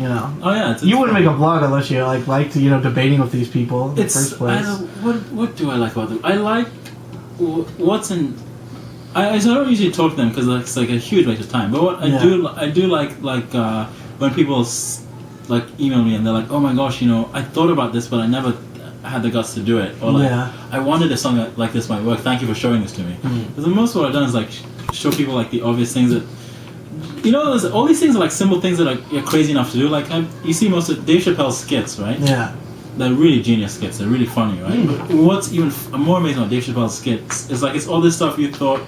You know. Oh yeah, you wouldn't make a blog unless you liked debating with these people in the first place. What do I like about them? I like what's in. I don't usually talk to them because it's like a huge waste of time. But what I do like when people email me and they're like, oh my gosh, I thought about this but I never had the guts to do it, or I wondered if something like this might work. Thank you for showing this to me. Because the most of what I've done is show people the obvious things that there's all these things are simple things that are crazy enough to do. You see most of Dave Chappelle's skits, right? Yeah. They're really genius skits. They're really funny, right? But what's even more amazing about Dave Chappelle's skits is it's all this stuff you thought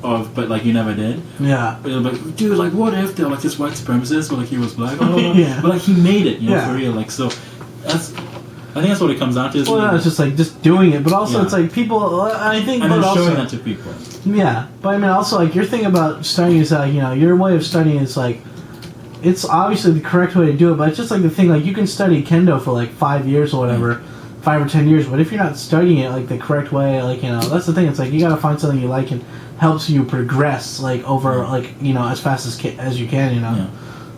of, but you never did. Yeah. But dude, what if they're this white supremacist, but he was black? Yeah. But he made it, for real. So I think that's what it comes down to. It's just doing it, but also it's people. I think, and but then also showing that to people. Yeah, but I mean, also your thing about studying is your way of studying is it's obviously the correct way to do it, but it's just the thing you can study kendo for 5 years or whatever, 5 or 10 years, but if you're not studying it the correct way, that's the thing. It's you gotta find something you like and helps you progress over as fast as you can. Yeah.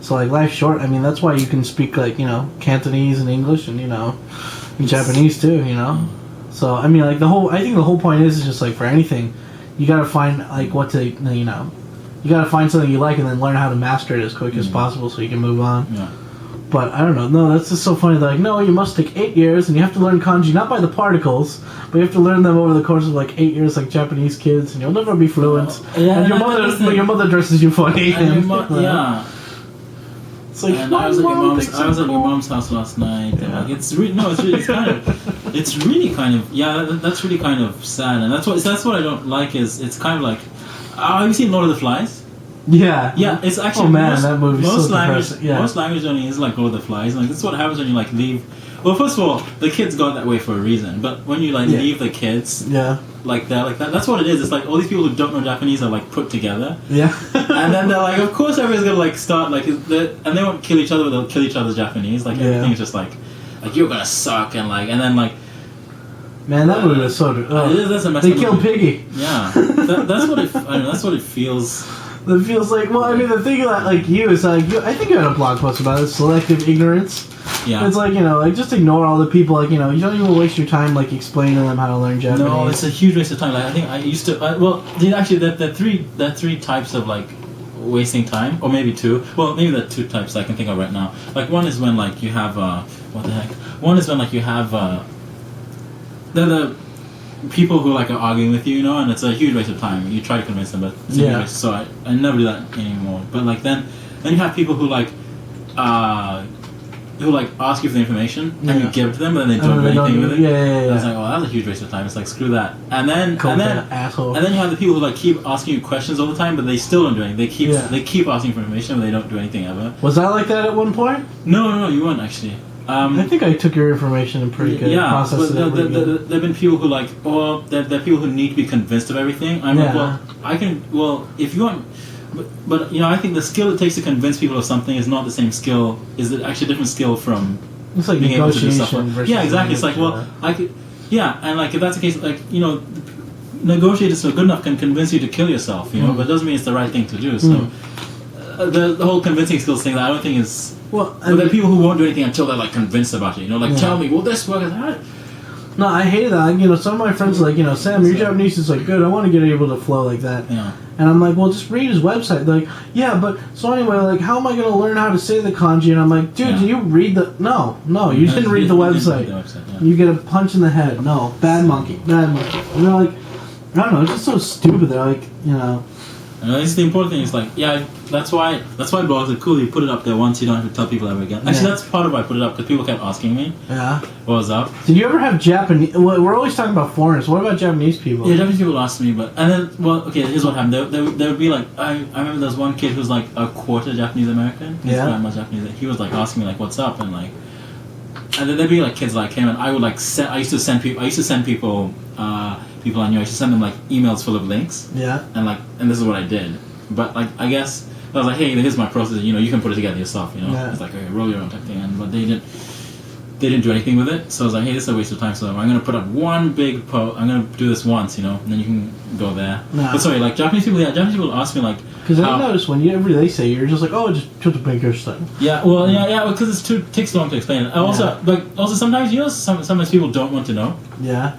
So life's short. I mean, that's why you can speak Cantonese and English and Japanese too. So I mean, I think the whole point is just for anything, you gotta find what to you gotta find something you like and then learn how to master it as quick as possible so you can move on. Yeah. But I don't know. No, that's just so funny. They're no, you must take 8 years and you have to learn kanji not by the particles, but you have to learn them over the course of 8 years like Japanese kids, and you'll never be fluent. And your mother dresses you funny. Yeah. It's and I was at your mom's house last night. Yeah. And it's really kind of that's really kind of sad, and that's what I don't like is it's kind of have you seen Lord of the Flies? Yeah. Yeah, it's actually that movie's most so language depressing. Yeah. Most language learning is like Lord of the Flies. This is what happens when you leave. Well, first of all, the kids got that way for a reason. But when you leave the kids, they're like that, that's what it is. It's all these people who don't know Japanese are put together. Yeah. And then they're of course everyone's gonna start and they won't kill each other, but they'll kill each other's Japanese. Everything is just you're gonna suck and and then man, that movie was so. They killed Piggy. Yeah, that's what it. That's what it feels. It feels well. I mean, the thing that you is I think you had a blog post about it. Selective ignorance. Yeah. It's just ignore all the people. You don't even waste your time explaining to them how to learn Japanese. No, it's a huge waste of time. I think I used to. Actually, there are three types of wasting time, or maybe two. Well, maybe the two types I can think of right now. One is when you have what the heck. One is when you have they're the people who are arguing with you, and it's a huge waste of time. You try to convince them, but it's a huge waste. So I never do that anymore. But then you have people who ask you for the information and you give it to them, but then they don't do anything with it. Yeah. It's that was a huge waste of time. It's screw that. And then asshole. And then you have the people who keep asking you questions all the time, but they still don't do anything. They keep asking for information, but they don't do anything ever. Was I like that at one point? No, you weren't actually. I think I took your information and pretty good. Yeah, processed but it. There have been people who there are people who need to be convinced of everything. I'm if you want, but I think the skill it takes to convince people of something is not the same skill. Is it actually a different skill from it's being able to do stuff? Yeah, exactly. It's I could, and if that's the case, negotiators who are good enough can convince you to kill yourself, but it doesn't mean it's the right thing to do. So the whole convincing skills thing, I don't think is. But there are people who won't do anything until they're tell about it. Tell me, will this work? No, I hate that. Some of my friends are Sam, your Japanese is good. I want to get able to flow like that. Yeah. And I'm well, just read his website. They're yeah, but so anyway, how am I going to learn how to say the kanji? And I'm dude, do you read the? No, you didn't read the website. You get a punch in the head. No, bad monkey. And they're I don't know. It's just so stupid. They're And it's the important thing is that's why blogs are cool. You put it up there once, you don't have to tell people ever again. Actually, that's part of why I put it up because people kept asking me. Yeah. What was up? Did you ever have Japanese? Well, we're always talking about foreigners. What about Japanese people? Yeah, Japanese people asked me, here's what happened. There would be I remember there was one kid who was a quarter Japanese American. His grandma's Japanese. He was asking me what's up and and then there'd be kids like him, and I would I used to send people. People I knew, I used to send them emails full of links. Yeah. And this is what I did. But I guess I was hey, here's my process. You can put it together yourself. Yeah. It's okay, roll your own type thing. But they didn't do anything with it. So I was hey, this is a waste of time. So I'm gonna put up one big post. I'm gonna do this once, and then you can go there. Nah. But sorry, Japanese people. Yeah, Japanese people ask me Because I noticed whenever they say you're just like, oh, just make your stuff. Yeah, well, yeah, because it takes long to explain it. Also sometimes sometimes people don't want to know. Yeah.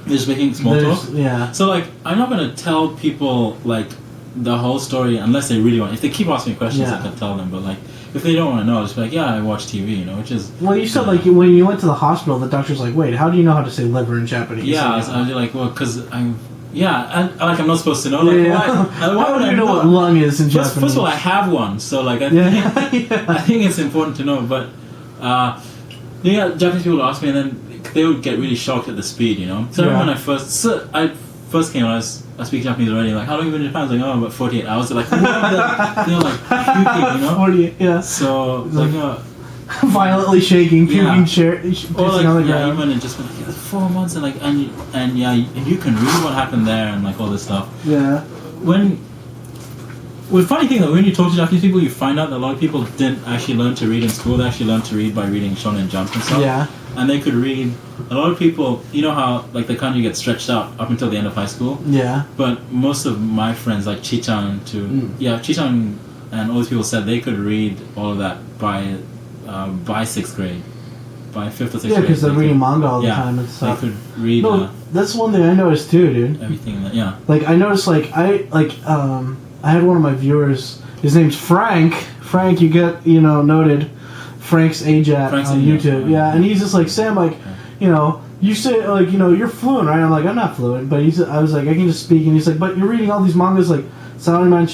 They're just making small talk. Yeah. So like, I'm not gonna tell people like the whole story unless they really want. If they keep asking questions, I can tell them. But like, if they don't want to know, I'll just be like, yeah, I watch TV, which is. Well, you said like when you went to the hospital, the doctor's like, wait, how do you know how to say liver in Japanese? Yeah, I was like, well, because I'm. Yeah, and like I'm not supposed to know. Like, why would I know what lung is in Japanese? First of all, I have one, so like I think it's important to know. But Japanese people ask me, and then they would get really shocked at the speed, So when I first came, I was speaking Japanese already. Like, how long have you been in Japan? I was like, about 48 hours. They're like, like puking, 48, yeah. So like. Violently shaking, puking, or like, on the ground. Even just been like 4 months, and like, and you can read what happened there, and like all this stuff. Yeah. The funny thing that when you talk to Japanese people, you find out that a lot of people didn't actually learn to read in school. They actually learned to read by reading Shonen Jump and stuff. Yeah. And they could read. A lot of people, you know how like the kanji gets stretched out up until the end of high school. Yeah. But most of my friends, like Chichan Chichan and all these people said they could read all of that by 6th grade, by 5th or 6th grade. Yeah, because they're reading manga all the time and stuff. They could read. No, that's one thing I noticed too, dude. Everything in that, yeah. Like I noticed, I had one of my viewers. His name's Frank. Frank, you get noted. Frank's AJATT on YouTube. Yeah, and he's just like, Sam, like, you say like you're fluent, right? I'm like, I'm not fluent, but I was like, I can just speak, and he's like, but you're reading all these mangas like. Salaryman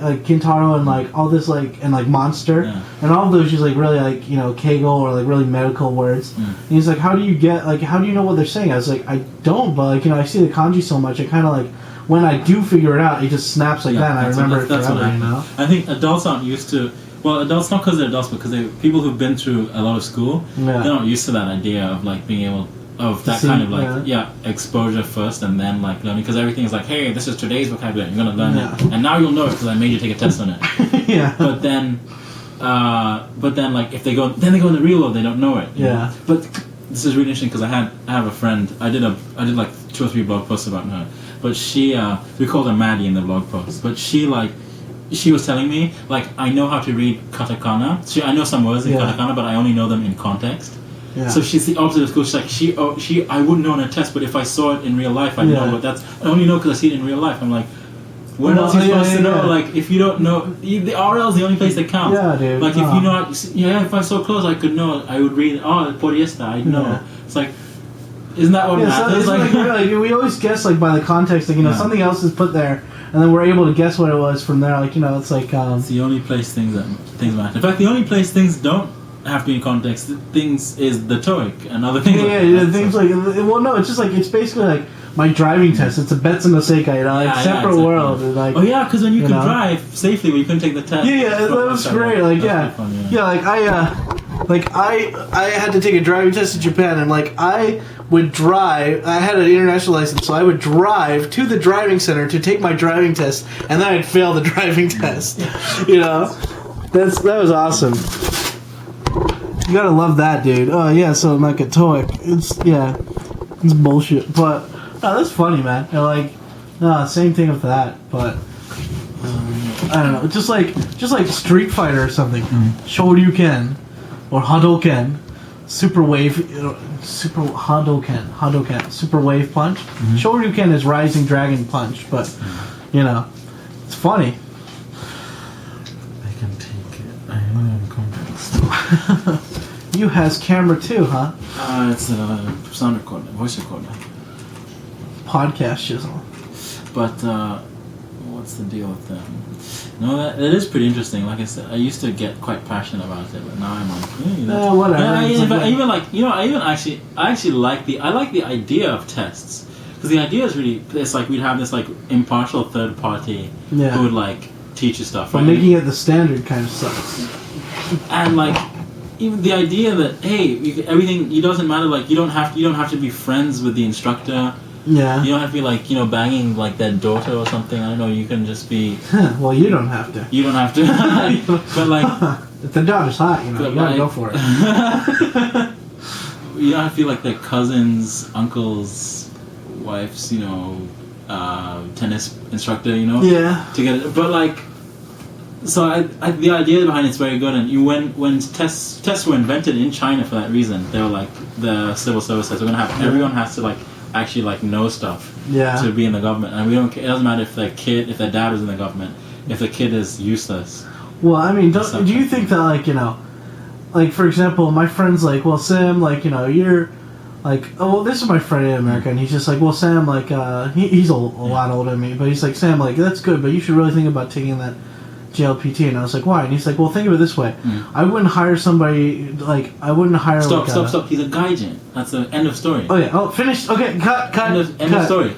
like Kintaro and like all this like and like Monster and all of those use like really like Keigo or like really medical words. And he's like, how do you know what they're saying? I was like, I don't, but like I see the kanji so much, I kind of like when I do figure it out, it just snaps like that. And I remember it forever. I think adults aren't used to. Well, adults not because they're adults, but because people who've been through a lot of school, they're not used to that idea of like being able. Of that kind of like exposure first and then like learning, because everything is like, hey, this is today's vocabulary, you're gonna learn it, and now you'll know it because I made you take a test on it. Yeah. But then like if they go in the real world, they don't know it. Yeah. But this is really interesting because I have a friend. I did like 2 or 3 blog posts about her, but she we called her Maddie in the blog post, but she was telling me like I know how to read katakana. I know some words in katakana, but I only know them in context. Yeah. So she's the opposite of school. She's like she I wouldn't know on a test, but if I saw it in real life, I'd know what that's. I only know because I see it in real life. I'm like, when else are you supposed to know? Like if you don't know, the RL is the only place that counts. Yeah, dude. Like if you know, if I saw clothes, I could know. I would read. Oh, polyester. I'd know. Yeah. It's like, isn't that what matters? So like we always guess like by the context. Like something else is put there, and then we're able to guess what it was from there. Like it's like. It's the only place things matter. In fact, the only place things don't have to be in context. Things is the TOEIC and other things. Things like it's just like it's basically like my driving test. It's a Betsu no Sekai, separate world. Like, because when you can drive safely, when you couldn't take the test. That was great. Like fun, like I had to take a driving test in Japan, and like I would drive. I had an international license, so I would drive to the driving center to take my driving test, and then I'd fail the driving test. That was awesome. You gotta love that, dude. Oh yeah, so like a TOEIC, it's bullshit, but that's funny, man. Same thing with that, but I don't know, just like Street Fighter or something. Shoryuken or Hadouken, super wave, super Hadouken, super wave punch. Shoryuken is rising dragon punch, but it's funny. I can take it. I know in context. You has camera too, huh? It's a sound recorder, voice recorder. Podcast chisel. But what's the deal with them? No, that is pretty interesting. Like I said, I used to get quite passionate about it, but now I'm like, whatever. I actually like the idea of tests, because the idea is really, it's like we'd have this like impartial third party who would like teach you stuff. But making it the standard kind of sucks. And like. Even the idea that everything it doesn't matter, like you don't have to be friends with the instructor. Yeah. You don't have to be like banging like their daughter or something. I don't know. You can just be. Well, you don't have to. You don't have to. But like, if the daughter's hot, you gotta go for it. You don't have to be like their cousins, uncles, wives. Tennis instructor. Yeah. To get it, but like. the idea behind it's very good, and when tests were invented in China for that reason, they were like the civil service says we're gonna have everyone has to like actually like know stuff to be in the government, and we don't. It doesn't matter if their dad was in the government, if the kid is useless. Well, I mean, do you think that like like for example, my friend's like, well, Sam, like you're. Like, oh, well, this is my friend in America, and he's just like, well, Sam, like, he's a lot older than me, but he's like, Sam, like, that's good, but you should really think about taking that JLPT. And I was like, why? And he's like, well, think of it this way. I wouldn't hire somebody, like, I wouldn't hire, Stop. He's a gaijin. That's the end of story. Oh, yeah. Oh, finished. Okay, cut. End of story.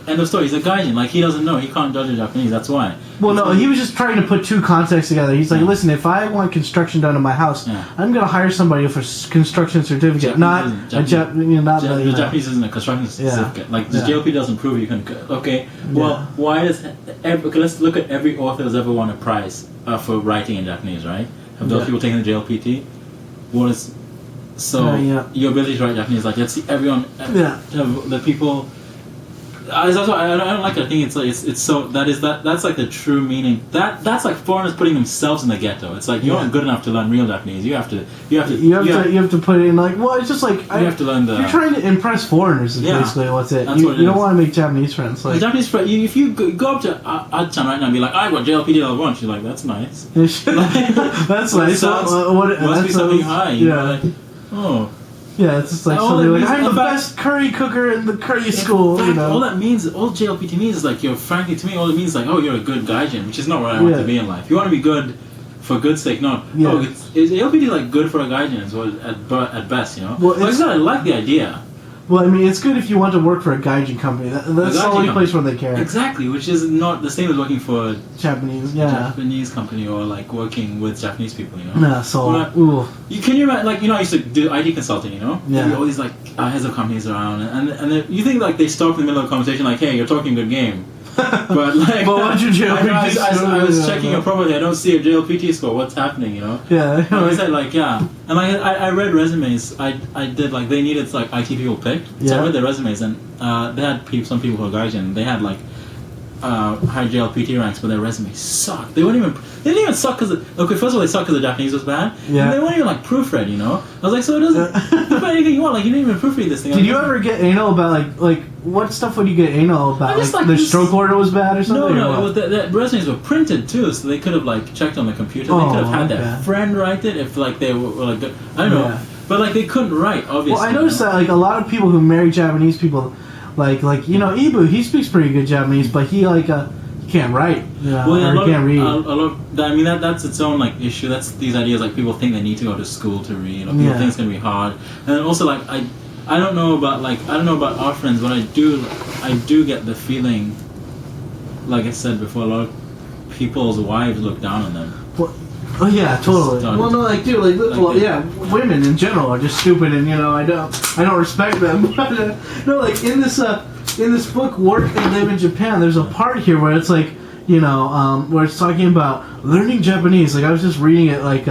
He's a gaijin. Like, he doesn't know. He can't judge a Japanese. That's why. Well, no, he was just trying to put two contexts together. He's like, listen, if I want construction done in my house, I'm going to hire somebody with a construction certificate, the Japanese isn't a construction certificate. Like, the JLP doesn't prove you can. Okay, well, why does let's look at every author who's ever won a prize for writing in Japanese, right? Have those people taken the JLPT? What is your ability to write Japanese? Like, let's see everyone. The people. That's what I don't like it. I think it's so that's like the true meaning. That's like foreigners putting themselves in the ghetto. It's like you're not good enough to learn real Japanese. You have to put it in like, well, it's just like you have to learn you're trying to impress foreigners is basically what's it. You don't want to make Japanese friends. Like Japanese friends, if you go up to AJATT right now and be like, I got JLPT level 1, she's like, that's nice. That's nice. Must be something high. Yeah. Oh. Yeah, it's just like something like, I'm the best curry cooker in the curry school. Fact, all JLPT means is like, frankly to me, all it means is like, oh, you're a good gaijin, which is not what I want to be in life. You want to be good for good's sake, not, is JLPT like good for a gaijin as well, at best, you know? Well, I like the idea. Well, I mean, it's good if you want to work for a gaijin company. That's the only place where they care. Exactly, which is not the same as working for Japanese company or like working with Japanese people, you know. Nah, so can you imagine, like, you know, I used to do IT consulting, you know. Yeah. All these like heads of companies around, and you think like they stop in the middle of a conversation, like, hey, you're talking good game. But like, what's your JLPT score? I was checking your property. I don't see a JLPT score. What's happening? You know? Yeah. I said like, and like I read resumes. I did like they needed like IT people picked. So I read their resumes, and they had some people who were gaijin. They had like high JLPT ranks, but their resumes sucked. They didn't even suck because first of all they sucked because the Japanese was bad. Yeah. And they weren't even like proofread. You know? I was like, so it doesn't. You can anything you want. Like you didn't even proofread this thing. Did you ever get anal about like what stuff would you get anal about? Like the stroke order was bad or something? No. The resumes were printed too, so they could have like checked on the computer. They could have had their friend write it if like they were like good. I don't know, but like they couldn't write. Obviously. Well, I noticed that like a lot of people who marry Japanese people, like you know, Ibu, he speaks pretty good Japanese, but he like he can't write. Or can't read. I mean that's its own like issue. That's these ideas like people think they need to go to school to read, or people think it's gonna be hard, and then also like I don't know about our friends, but I do get the feeling, like I said before, a lot of people's wives look down on them. Well, oh yeah, totally. Well, no, like dude, women in general are just stupid, and you know I don't respect them. No, like in this book, Work and Live in Japan, there's a part here where it's like, you know, where it's talking about learning Japanese. Like I was just reading it, like.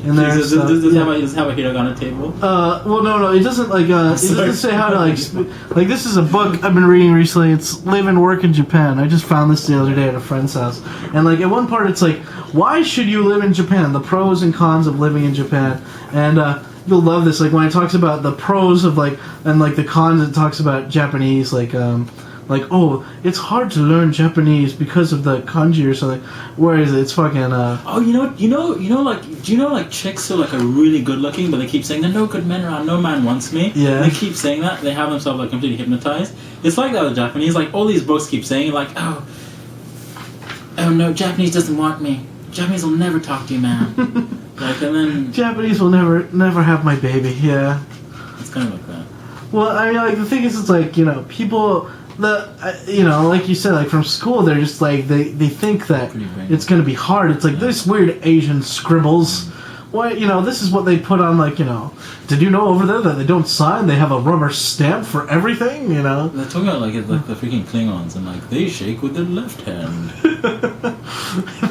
And does it have a hiragana table? Well, no, it doesn't like. It doesn't say how to like this is a book I've been reading recently. It's Live and Work in Japan. I just found this the other day at a friend's house, and like at one part it's like, why should you live in Japan? The pros and cons of living in Japan, and you'll love this. Like when it talks about the pros of like and like the cons, it talks about Japanese like, oh, it's hard to learn Japanese because of the kanji or something. Where is it? It's fucking. Oh, you know, like, do you know, like, chicks who like are really good looking, but they keep saying there are no good men around, no man wants me. Yeah. They keep saying that. They have themselves like completely hypnotized. It's like that with Japanese. Like all these books keep saying like, oh no, Japanese doesn't want me. Japanese will never talk to you, man. Like and then Japanese will never have my baby. Yeah. It's kind of like that. Well, I mean, like the thing is, it's like you know people. You know, like you said, like from school, they're just like they think that it's gonna be hard. It's like this weird Asian scribbles. Why, you know, this is what they put on, like, you know. Did you know over there that they don't sign? They have a rubber stamp for everything, you know. They're talking about like the freaking Klingons and like they shake with their left hand.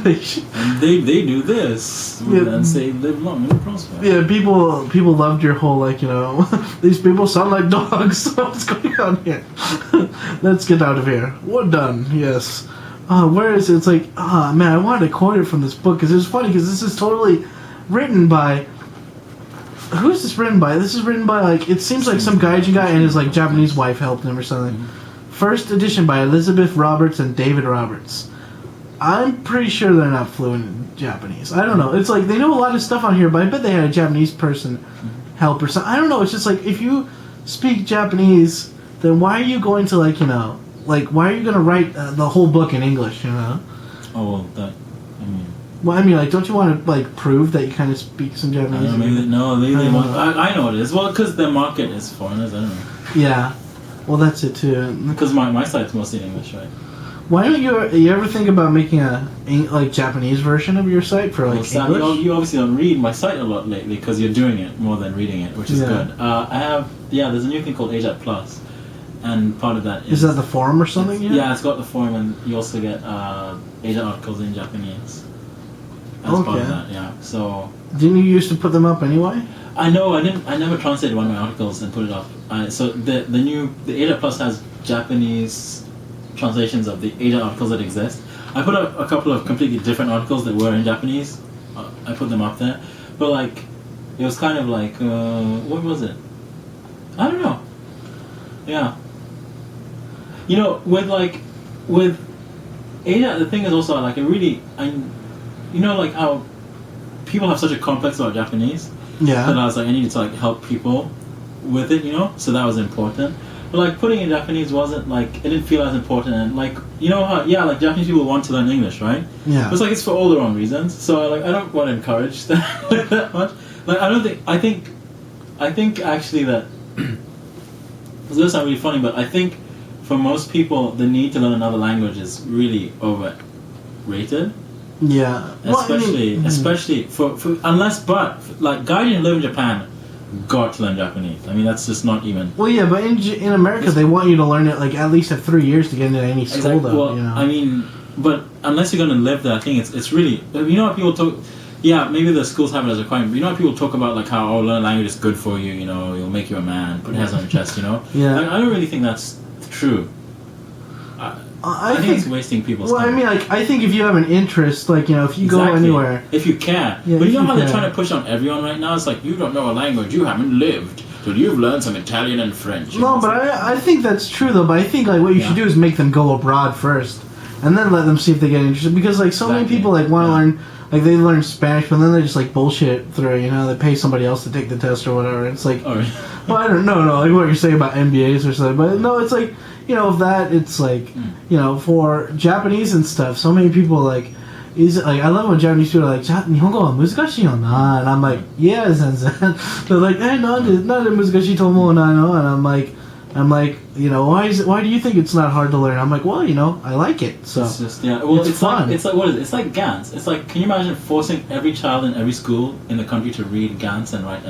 And they do this and say live long and prosper. Yeah, people loved your whole like, you know, these people sound like dogs. What's going on here? Let's get out of here. We're done. Yes. where is it? It's like, man, I wanted to quote it from this book because it was funny because this is totally written by. Who is this written by? This is written by, like, it seems like some gaijin guy and his, like, Japanese wife helped him or something. Mm-hmm. First edition by Elizabeth Roberts and David Roberts. I'm pretty sure they're not fluent in Japanese. I don't know. It's like, they know a lot of stuff on here, but I bet they had a Japanese person help or something. I don't know. It's just like, if you speak Japanese, then why are you going to, like, you know, like, why are you going to write the whole book in English, you know? Oh, well, that, I mean... Well, I mean, like, don't you want to, like, prove that you kind of speak some Japanese? I don't know, maybe they want... I know what it is. Well, because their market is foreigners, I don't know. Yeah. Well, that's it, too. Because my site's mostly in English, right? Why don't you ever think about making a, like, Japanese version of your site for, like, well, English? You obviously don't read my site a lot lately because you're doing it more than reading it, which is good. There's a new thing called AJATT Plus, and part of that is... Is that the forum or something? Yeah, it's got the forum, and you also get AJATT articles in Japanese. As part of that, yeah. So didn't you used to put them up anyway? I know. I never translated one of my articles and put it up. So the AJATT Plus has Japanese translations of the AJATT articles that exist. I put up a couple of completely different articles that were in Japanese. I put them up there, but like it was kind of like what was it? I don't know. Yeah. You know, with AJATT, the thing is also like you know, like how people have such a complex about Japanese. Yeah. That I was like, I needed to like help people with it, you know. So that was important. But like putting in Japanese wasn't like it didn't feel as important. And like you know how like Japanese people want to learn English, right? Yeah. But it's like it's for all the wrong reasons. So I don't want to encourage that that much. Like I think actually that it's gonna sound really funny, but I think for most people the need to learn another language is really overrated. Yeah. Especially for like guys who live in Japan got to learn Japanese. I mean that's just not even. Well, yeah, but in America they want you to learn it like at least at 3 years to get into any school, though. Well, you know? I mean, but unless you're going to live there, I think it's really. You know what people talk. Yeah, maybe the schools have it as a requirement. But you know what people talk about, like how learn language is good for you. You know, it'll make you a man. Put hands on your chest. You know. Yeah. Like, I don't really think that's true. I think it's wasting people's time. Well, I mean, like, I think if you have an interest, like, you know, if you go anywhere... If you care. Yeah, but you know how they're trying to push on everyone right now? It's like, you don't know a language, you haven't lived. So you've learned some Italian and French. No, but I think that's true, though. But I think, like, what you should do is make them go abroad first. And then let them see if they get interested. Because, like, so many people, like, want to learn... Like, they learn Spanish, but then they just, like, bullshit through it, you know? They pay somebody else to take the test or whatever. It's like... Oh, well, I don't know, like what you're saying about MBAs or something. But, no, it's like... You know, if that, it's like, you know, for Japanese and stuff, so many people, like, I love when Japanese people are like, 日本語は難しいよな, and I'm like, yeah, sensei. They're like, なんで難しいと思うなの? And I'm like, you know, why do you think it's not hard to learn? I'm like, well, you know, I like it, so it's just well, it's fun. It's like what is it? It's like Gans. It's like, can you imagine forcing every child in every school in the country to read Gans and write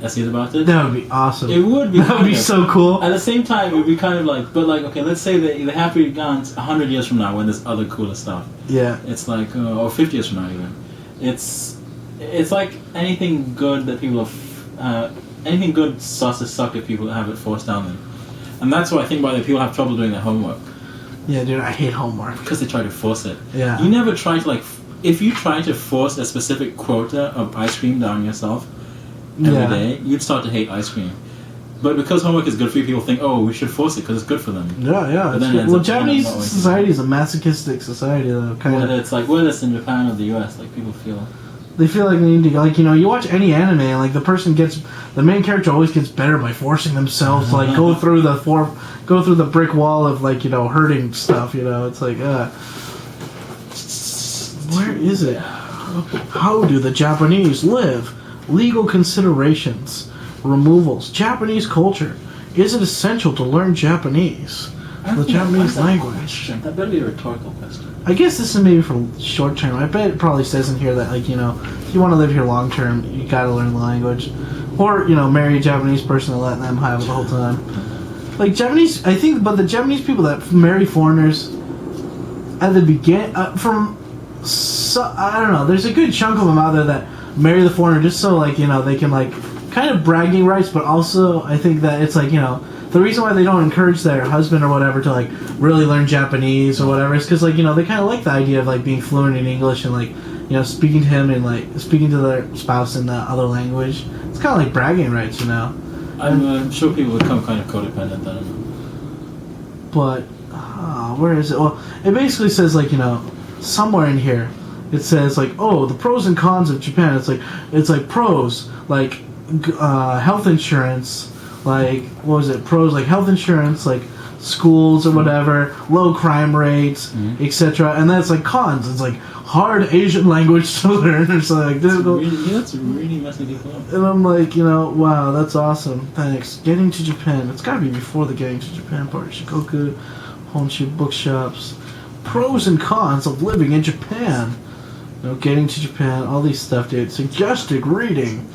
essays about it? That would be awesome. It would be. That would be so cool. At the same time, it would be kind of like, but like, okay, let's say they have to read Gans 100 years from now when there's other cooler stuff. Yeah. It's like, or 50 years from now even. It's like anything good that people anything good starts to suck if people have it forced down them. And that's why I think why people have trouble doing their homework. Yeah, dude, I hate homework. Because they try to force it. Yeah. You never try to, like... If you try to force a specific quota of ice cream down yourself every day, you'd start to hate ice cream. But because homework is good for you, people think, oh, we should force it because it's good for them. Yeah. Well, Japanese society is a masochistic society, though. Whether it's like, whether it's in Japan or the US, like, people feel... They feel like they need to, like, you know, you watch any anime and, like, the main character always gets better by forcing themselves to, like, go through the brick wall of, like, you know, hurting stuff, you know, it's like, where is it? How do the Japanese live? Legal considerations, removals, Japanese culture. Is it essential to learn Japanese? The Japanese language. That better be a rhetorical question. I guess this is maybe for short term. I bet it probably says in here that, like, you know, if you want to live here long term, you gotta learn the language. Or, you know, marry a Japanese person and let them have it the whole time. Like, Japanese, I think, but the Japanese people that marry foreigners at the beginning, I don't know, there's a good chunk of them out there that marry the foreigner just so, like, you know, they can, like, kind of bragging rights, but also I think that it's like, you know, the reason why they don't encourage their husband or whatever to like really learn Japanese or whatever is because like you know they kind of like the idea of like being fluent in English and like you know speaking to him and like speaking to their spouse in the other language. It's kind of like bragging rights, you know. I'm sure people become kind of codependent then. But where is it? Well, it basically says like you know somewhere in here it says like oh the pros and cons of Japan. It's like pros like health insurance. Like, what was it? Pros, like health insurance, like schools or whatever, low crime rates, etc. And then it's like cons. It's like hard Asian language to learn or something like difficult. That's really messing people up. And I'm like, you know, wow, that's awesome. Thanks. Getting to Japan. It's got to be before the Getting to Japan part. Shikoku, Honshu bookshops. Pros and cons of living in Japan. You know, getting to Japan, all these stuff, dude. Suggested reading.